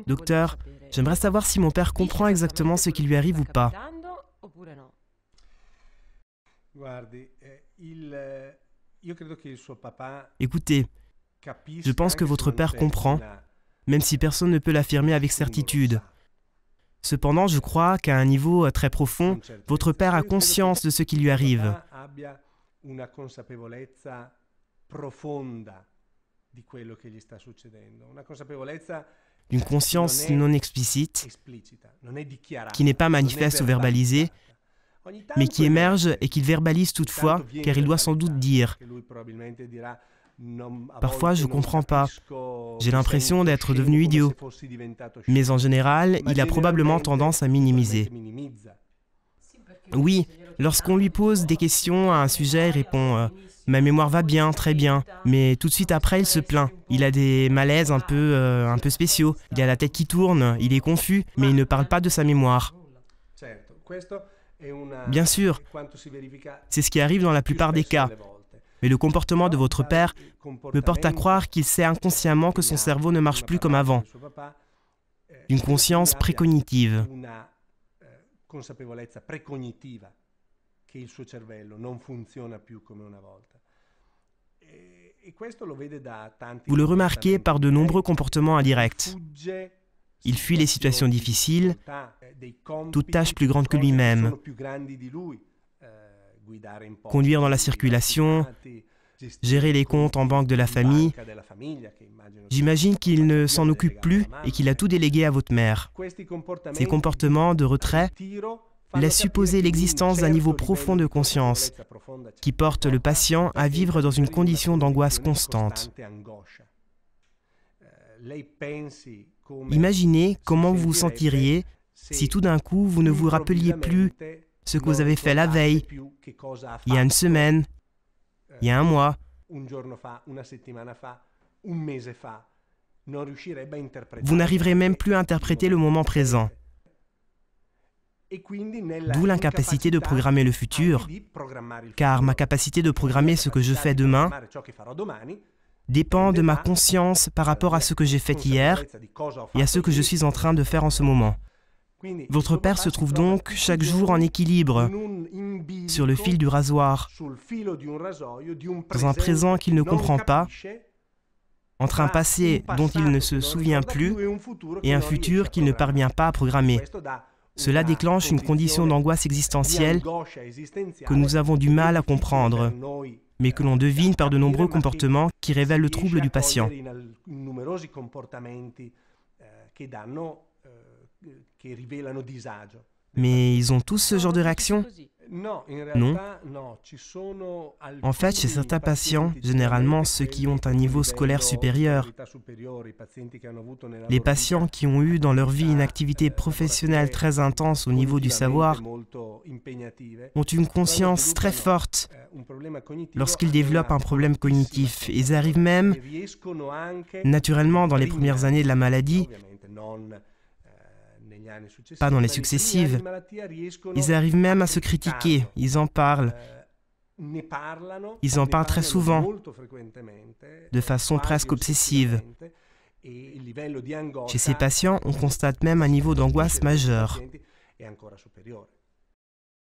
Docteur, j'aimerais savoir si mon père comprend exactement ce qui lui arrive ou pas. Écoutez, je pense que votre père comprend, même si personne ne peut l'affirmer avec certitude. Cependant, je crois qu'à un niveau très profond, votre père a conscience de ce qui lui arrive. Une conscience non explicite, qui n'est pas manifeste ou verbalisée, mais qui émerge et qu'il verbalise toutefois, car il doit sans doute dire « Parfois, je ne comprends pas. J'ai l'impression d'être devenu idiot. » Mais en général, il a probablement tendance à minimiser. Oui, lorsqu'on lui pose des questions à un sujet, il répond « Ma mémoire va bien, très bien. » Mais tout de suite après, il se plaint. Il a des malaises un peu spéciaux. Il a la tête qui tourne, il est confus, mais il ne parle pas de sa mémoire. Bien sûr, c'est ce qui arrive dans la plupart des cas. Mais le comportement de votre père me porte à croire qu'il sait inconsciemment que son cerveau ne marche plus comme avant. Une conscience précognitive. Vous le remarquez par de nombreux comportements indirects. Il fuit les situations difficiles, toute tâche plus grande que lui-même. Conduire dans la circulation, gérer les comptes en banque de la famille. J'imagine qu'il ne s'en occupe plus et qu'il a tout délégué à votre mère. Ces comportements de retrait laissent supposer l'existence d'un niveau profond de conscience qui porte le patient à vivre dans une condition d'angoisse constante. Imaginez comment vous vous sentiriez si tout d'un coup vous ne vous rappeliez plus ce que vous avez fait la veille, il y a une semaine, il y a un mois. Vous n'arriverez même plus à interpréter le moment présent. D'où l'incapacité de programmer le futur, car ma capacité de programmer ce que je fais demain dépend de ma conscience par rapport à ce que j'ai fait hier et à ce que je suis en train de faire en ce moment. Votre père se trouve donc chaque jour en équilibre, sur le fil du rasoir, dans un présent qu'il ne comprend pas, entre un passé dont il ne se souvient plus et un futur qu'il ne parvient pas à programmer. Cela déclenche une condition d'angoisse existentielle que nous avons du mal à comprendre, mais que l'on devine par de nombreux comportements qui révèlent le trouble du patient. Mais ils ont tous ce genre de réaction? Non. En fait, chez certains patients, généralement ceux qui ont un niveau scolaire supérieur, les patients qui ont eu dans leur vie une activité professionnelle très intense au niveau du savoir, ont une conscience très forte lorsqu'ils développent un problème cognitif. Ils arrivent même, naturellement dans les premières années de la maladie, pas dans les successives, ils arrivent même à se critiquer, ils en parlent très souvent, de façon presque obsessive. Chez ces patients, on constate même un niveau d'angoisse majeur.